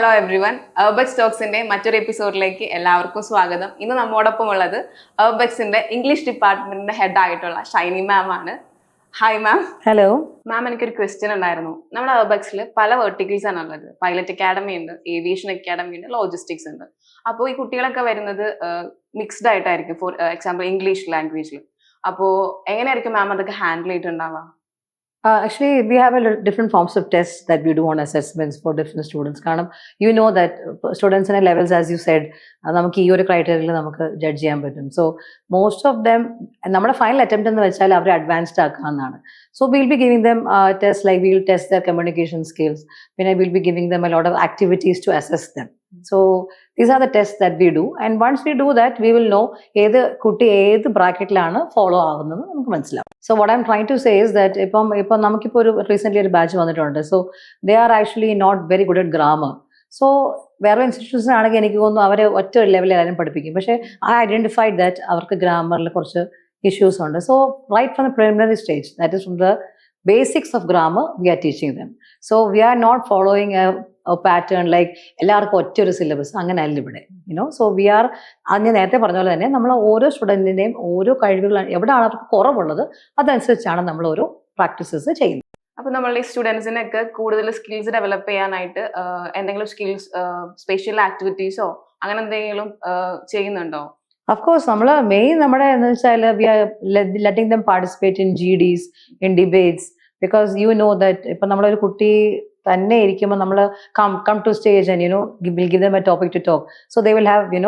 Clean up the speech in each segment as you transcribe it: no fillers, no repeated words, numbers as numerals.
Hello everyone. അർബക്സ് ടോക്സിന്റെ മറ്റൊരു എപ്പിസോഡിലേക്ക് എല്ലാവർക്കും സ്വാഗതം. ഇന്ന് നമ്മോടൊപ്പം ഉള്ളത് അർബക്സിന്റെ ഇംഗ്ലീഷ് ഡിപ്പാർട്ട്മെന്റിന്റെ ഹെഡ് ആയിട്ടുള്ള ഷൈനി മാം ആണ്. Hi ma'am. ഹലോ മാം, എനിക്കൊരു ക്വസ്റ്റ്യൻ ഉണ്ടായിരുന്നു. നമ്മുടെ അർബക്സിൽ പല വെർട്ടിക്കൽസ് ആണ് ഉള്ളത്. പൈലറ്റ് അക്കാഡമി ഉണ്ട്, ഏവിയേഷൻ അക്കാഡമി ഉണ്ട്, ലോജിസ്റ്റിക്സ് ഉണ്ട്. അപ്പോൾ ഈ കുട്ടികളൊക്കെ വരുന്നത് മിക്സ്ഡ് ആയിട്ടായിരിക്കും. ഫോർ എക്സാമ്പിൾ ഇംഗ്ലീഷ് ലാംഗ്വേജിൽ. അപ്പോൾ എങ്ങനെയായിരിക്കും മാം അതൊക്കെ handle ചെയ്തിട്ടുണ്ടാവുക? Actually, we have different forms of tests that we do on assessments for different students. കാരണം you know that സ്റ്റുഡൻസിന്റെ ലെവൽസ് ആസ് യു സെഡ് നമുക്ക് ഈ ഒരു ക്രൈറ്റീരിയയിൽ നമുക്ക് ജഡ്ജ് ചെയ്യാൻ പറ്റും. സോ മോസ്റ്റ് ഓഫ് ദം നമ്മുടെ ഫൈനൽ അറ്റംപ്റ്റ് എന്ന് വെച്ചാൽ അവർ അഡ്വാൻസ്ഡ് ആക്കാമെന്നാണ്. So will be giving them test like will test their communication skills. പിന്നെ will be giving them a lot of activities to assess them. So these are the tests that we do, and once we do that we will know ഏത് കുട്ടി ഏത് ബ്രാക്കറ്റിലാണ് follow ആവുന്നത് നമുക്ക് മനസ്സിലാവും. So what I'm trying to say is that ഇപ്പം നമുക്കിപ്പോൾ ഒരു recently ഒരു ബാച്ച് വന്നിട്ടുണ്ട്. So they are actually not very good at grammar. So വേറെ ഇൻസ്റ്റിറ്റ്യൂഷനാണെങ്കിൽ എനിക്ക് തോന്നുന്നു അവരെ ഒറ്റ ലെവലിൽ എല്ലാവരും പഠിപ്പിക്കും. പക്ഷേ ഐ ഐഡൻറ്റിഫൈഡ് ദാറ്റ് അവർക്ക് ഗ്രാമറിൽ കുറച്ച് ഇഷ്യൂസ് ഉണ്ട്. So right from the preliminary stage, that is from the basics of grammar we are teaching them. So we are not following a pattern like എല്ലാവർക്കും ഒറ്റ ഒരു സിലബസ്, അങ്ങനെ അല്ല ഇവിടെ. സോ വി ആർ ഞാൻ നേരത്തെ പറഞ്ഞ പോലെ തന്നെ നമ്മൾ ഓരോ സ്റ്റുഡൻറ്റിൻ്റെയും ഓരോ കഴിവുകൾ എവിടെയാണ് അവർക്ക് കുറവുള്ളത് അതനുസരിച്ചാണ് നമ്മൾ ഓരോ പ്രാക്ടീസസ് ചെയ്യുന്നത്. അപ്പൊ നമ്മൾ ഈ സ്റ്റുഡൻസിനൊക്കെ കൂടുതൽ സ്കിൽസ് ഡെവലപ്പ് ചെയ്യാനായിട്ട് എന്തെങ്കിലും സ്കിൽസ് സ്പെഷ്യൽ ആക്ടിവിറ്റീസോ അങ്ങനെ എന്തെങ്കിലും ചെയ്യുന്നുണ്ടോ? Of course, നമ്മൾ മെയിൻ നമ്മുടെ എന്ന് വെച്ചാൽ we are letting them participate in GDs, in debates, because you know that ഇപ്പം നമ്മളൊരു കുട്ടി തന്നെ ഇരിക്കുമ്പോൾ നമ്മൾ come to stage and will give them a topic to talk. So they will have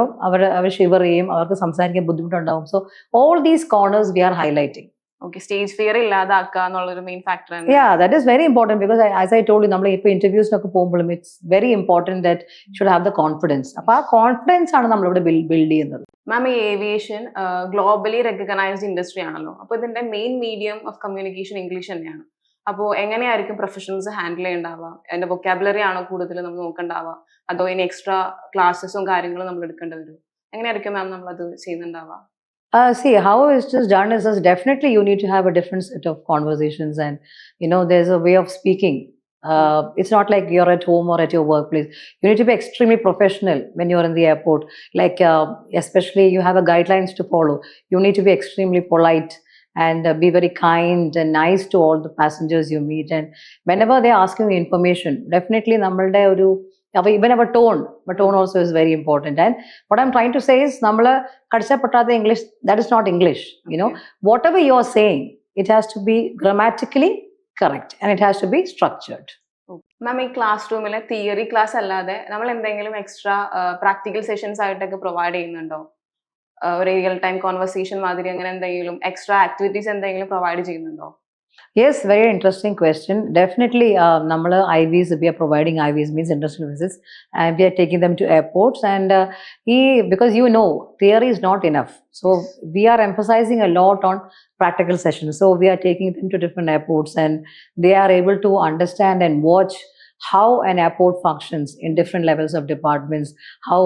അവർ ഷിവർ ചെയ്യും, അവർക്ക് സംസാരിക്കാൻ ബുദ്ധിമുട്ടുണ്ടാവും. So all these corners we are highlighting. Okay, stage fear ഇല്ലാതാക്കുക എന്നുള്ളൊരു മെയിൻ ഫാക്ടർ ആണ്. Yeah, that is very important because as I told you, നമ്മൾ ഇപ്പോൾ ഇന്റർവ്യൂസിനൊക്കെ പോകുമ്പോഴും it's very important that should have the confidence. അപ്പോൾ ആ കോൺഫിഡൻസ് ആണ് നമ്മളിവിടെ ബിൽഡ് ചെയ്യുന്നത്. മാം, ഈ ഏവിയേഷൻ ഗ്ലോബലി റെക്കഗ്നൈസ്ഡ് ഇൻഡസ്ട്രി ആണല്ലോ. അപ്പോൾ ഇതിന്റെ main medium of communication English തന്നെയാണ്. അപ്പോൾ എങ്ങനെയായിരിക്കും പ്രൊഫഷണൽസ് ഹാൻഡിൽ ചെയ്യേണ്ടാവുക? അതിന്റെ വൊക്കാബുലറി ആണോ കൂടുതൽ നമ്മൾ നോക്കണ്ടാവുക, അതോ ഇനി എക്സ്ട്രാ ക്ലാസ്സസും കാര്യങ്ങളും നമ്മൾ എടുക്കേണ്ടി വരും? എങ്ങനെയായിരിക്കും മാം നമ്മളത് ചെയ്യുന്നുണ്ടാവുക? See, how it's just done is just definitely you need to have a different set of conversations, and there's a way of speaking. It's not like you're at home or at your workplace. You need to be extremely professional when you're in the airport. Like especially you have a guidelines to follow. You need to be extremely polite and be very kind and nice to all the passengers you meet. And whenever they're asking you information, definitely നമ്മളുടെ ഒരു even our tone also is very important. And what I'm trying to say is nammal kadishapatthatha English, that is not English. Whatever you're saying, it has to be grammatically correct and it has to be structured. മാം, ഈ class റൂമിലെ theory class അല്ലാതെ നമ്മൾ എന്തെങ്കിലും extra practical sessions ആയിട്ടൊക്കെ provide ചെയ്യുന്നുണ്ടോ? ഒരു real time conversation മാതിരി അങ്ങനെ എന്തെങ്കിലും എക്സ്ട്രാ ആക്ടിവിറ്റീസ് എന്തെങ്കിലും പ്രൊവൈഡ് ചെയ്യുന്നുണ്ടോ? Yes, very interesting question. Definitely, നമ്മൾ IVs, we are providing IVs, means industrial visits, and we are taking them to airports. And because theory is not enough, so we are emphasizing a lot on practical sessions. So we are taking them to different airports, and they are able to understand and watch how an airport functions in different levels of departments, how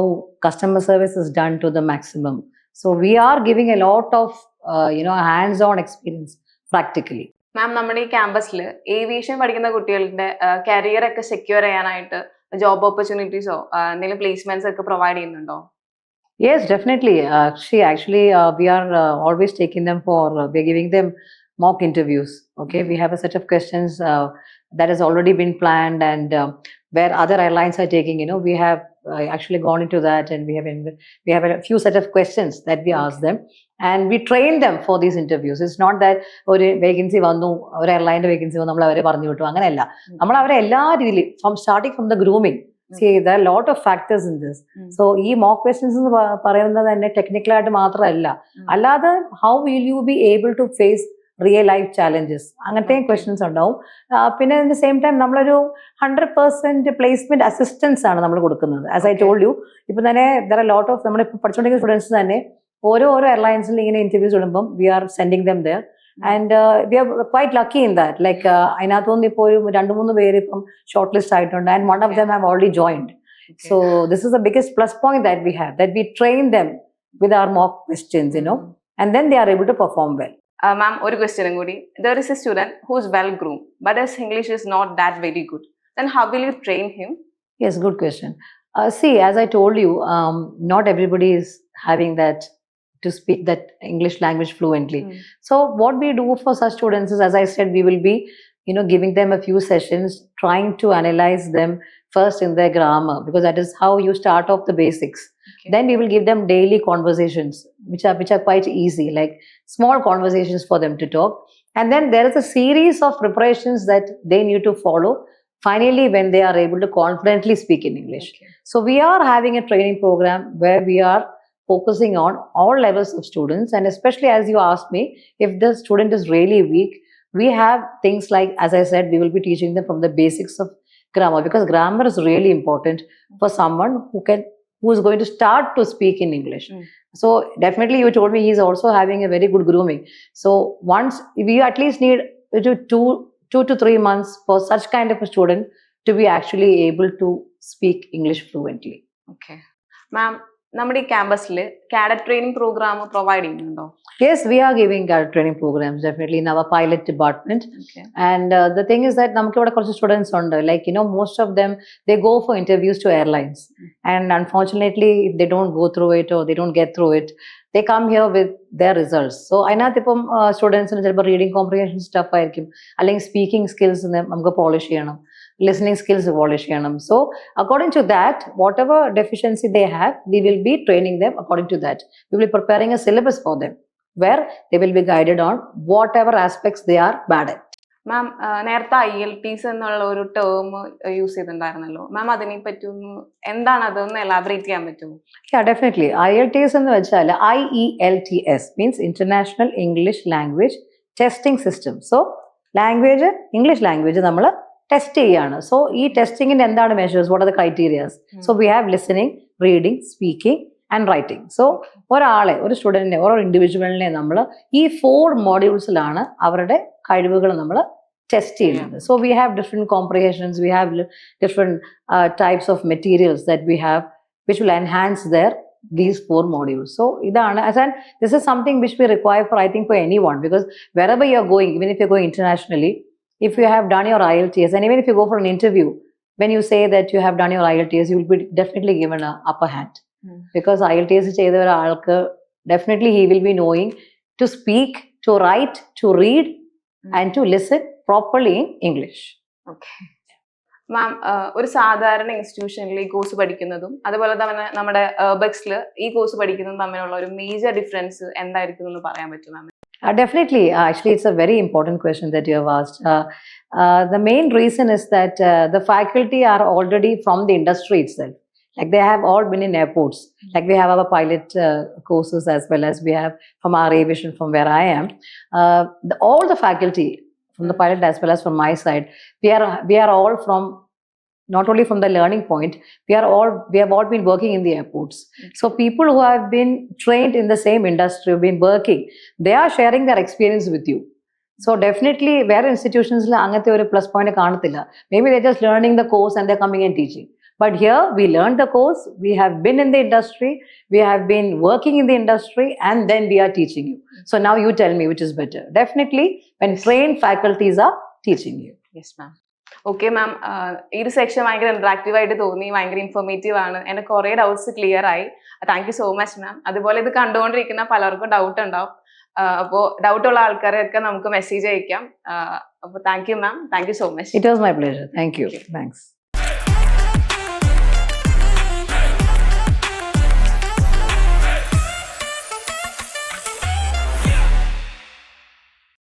customer service is done to the maximum. So we are giving a lot of hands-on experience practically. മാം, നമ്മുടെ ഈ ക്യാമ്പസിൽ aviation പഠിക്കുന്ന കുട്ടികളുടെ career ഒക്കെ secure ചെയ്യാനായിട്ട് job ഓപ്പർച്യൂണിറ്റീസോ എന്തെങ്കിലും placements ഒക്കെ provide ചെയ്യുന്നുണ്ടോ? Yes, definitely. Actually, we are always taking them we're giving them mock interviews. Okay, we have a set of questions that has already been planned, and where other airlines are taking, we have actually gone into that, and we have a few set of questions that we ask them, and we train them for these interviews. It's not that ഒരു vacancy വന്നു, ഒരു എയർലൈൻ്റെ vacancy വന്നു, നമ്മൾ അവരെ പറഞ്ഞു വിട്ടു, അങ്ങനെയല്ല. നമ്മൾ അവരെ എല്ലാ രീതിയിലും starting from the grooming. See, there are a lot of factors in this. So ഈ mock questions എന്ന് പറയുന്നത് തന്നെ ടെക്നിക്കലായിട്ട് മാത്രമല്ല, അല്ലാതെ how will you be able to face real life challenges, അങ്ങനത്തെയും ക്വസ്റ്റ്യൻസ് ഉണ്ടാവും. പിന്നെ അറ്റ് ദ സെയിം ടൈം നമ്മളൊരു 100% പ്ലേസ്മെന്റ് അസിസ്റ്റൻസ് ആണ് നമ്മൾ കൊടുക്കുന്നത്. ആസ് ഐ ടോൾഡ് യു, ഇപ്പം തന്നെ ദർ ആർ ലോട്ട് ഓഫ് നമ്മളിപ്പോൾ പഠിച്ചുകൊണ്ടിരിക്കുന്ന സ്റ്റുഡൻസ് തന്നെ ഓരോ എയർലൈൻസിൽ ഇങ്ങനെ ഇന്റർവ്യൂസ് ഇടുമ്പം we are sending them there, and we are quite lucky in that. Like അതിനകത്തുനിന്ന് ഇപ്പോൾ ഒരു 2-3 പേര് ഇപ്പം ഷോർട്ട് ലിസ്റ്റ് ആയിട്ടുണ്ട്, and one of them have already joined. So this is the biggest plus point that we have, that we train them with our mock questions, and then they are able to perform well. Ma'am, ഒരു ക്വസ്റ്റ്യനും കൂടി. There is a student who is well groomed but his English is not that very good. Then how will you train him? Yes, good question. See, as I told you, not everybody is having that to speak that English language fluently. Mm. So what we do for such students is, as I said, we will be, giving them a few sessions, trying to analyze them first in their grammar, because that is how you start off the basics. Okay. Then we will give them daily conversations, which are quite easy, like small conversations for them to talk. And then there is a series of preparations that they need to follow. Finally, when they are able to confidently speak in English. Okay. So we are having a training program where we are focusing on all levels of students, and especially as you asked me, if the student is really weak, we have things like, as I said, we will be teaching them from the basics of grammar, because grammar is really important for someone who is going to start to speak in English. Mm. So definitely, you told me he's also having a very good grooming. So once we at least need to 2 to 3 months for such kind of a student to be actually able to speak English fluently. Okay. Ma'am, നമ്മുടെ ഈ ക്യാമ്പസിൽ cadet training programme provide ചെയ്യുന്നുണ്ടോ? Yes, we are giving training programs definitely in our pilot department. Okay. And the thing is that നമുക്ക് ഇവിടെ കുറച്ച് students ഉണ്ട്, like most of them, they go for interviews to airlines, and unfortunately if they don't go through it or they don't get through it, they come here with their results. So അതിനകത്ത് ഇപ്പം സ്റ്റുഡൻസിന് ചിലപ്പോൾ reading comprehension stuff ആയിരിക്കും, അല്ലെങ്കിൽ speaking skills നമുക്ക് polish ചെയ്യണം, listening skills polish cheyanam. So according to that, whatever deficiency they have, we will be training them according to that. We will be preparing a syllabus for them where they will be guided on whatever aspects they are bad at. മാം, നേരത്തെ IELTS എന്നുള്ള ഒരു term use ചെയ്തിട്ടുണ്ടായിരുന്നല്ലോ മാം, അതിനെ പറ്റി എന്താണ് അതൊന്ന് elaborate ചെയ്യാൻ പറ്റുമോ? Yeah, definitely. IELTS എന്ന് വെച്ചാൽ IELTS means International English Language Testing System. So language, English language നമ്മൾ ടെസ്റ്റ് ചെയ്യാണ്. സോ ഈ ടെസ്റ്റിങ്ങിന്റെ എന്താണ് measures, what are the criterias? So we have listening, reading, speaking and writing. So ഒരു സ്റ്റുഡന്റിനെ, ഓരോ ഇൻഡിവിജ്വലിനെ നമ്മൾ ഈ 4 മോഡ്യൂൾസിലാണ് അവരുടെ കഴിവുകൾ നമ്മൾ ടെസ്റ്റ് ചെയ്യുന്നത്. So we have different കോംപ്രിഹെൻഷൻസ്, we have different types of materials that we have which will enhance these 4 modules. So this is something which we require for, I think, for anyone, because wherever you're going, even if you're going internationally, if you have done your IELTS, and even if you go for an interview, when you say that you have done your IELTS, you will be definitely given an upper hand. Because IELTS ചെയ്ത ഒരാൾക്ക് definitely he will be knowing to speak, to write, to read, and to listen properly in English. Okay. മാം, ഒരു സാധാരണ ഇൻസ്റ്റിറ്റ്യൂഷനിൽ ഈ course പഠിക്കുന്നതും അതുപോലെ തന്നെ നമ്മുടെ ബെക്സിൽ ഈ കോഴ്സ് പഠിക്കുന്നതും തമ്മിലുള്ള ഒരു മേജർ ഡിഫറൻസ് എന്തായിരിക്കും എന്ന് പറയാൻ പറ്റും മാം? Definitely. Actually, it's a very important question that you have asked. The main reason is that the faculty are already from the industry itself. Like they have all been in airports. Like we have our pilot courses, as well as we have from our aviation, from where I am. All the faculty from the pilot as well as from my side, we are all from, not only from the learning point, we have all been working in the airports. So people who have been trained in the same industry, have been working, they are sharing their experience with you. So definitely, where institutions angate oru plus point kaanathilla. Maybe they're just learning the course and they're coming and teaching. But here we learned the course, we have been in the industry, we have been working in the industry, and then we are teaching you. So now you tell me which is better. Definitely, when trained faculties are teaching you. Yes, ma'am. Okay ma'am, ഈ ഒരു section ഭയങ്കര interactive ആയിട്ട് തോന്നി, ഭയങ്കര informative ആണ്. എൻ്റെ കുറേ doubts clear ആയി. Thank you so much ma'am. അതുപോലെ ഇത് കണ്ടുകൊണ്ടിരിക്കുന്ന പലർക്കും ഡൗട്ട് ഉണ്ടാവും. അപ്പോൾ ഡൗട്ട് ഉള്ള ആൾക്കാരെയൊക്കെ നമുക്ക് മെസ്സേജ് അയക്കാം. അപ്പോൾ thank you ma'am, thank you so much. It was my pleasure. Thank you. Thanks.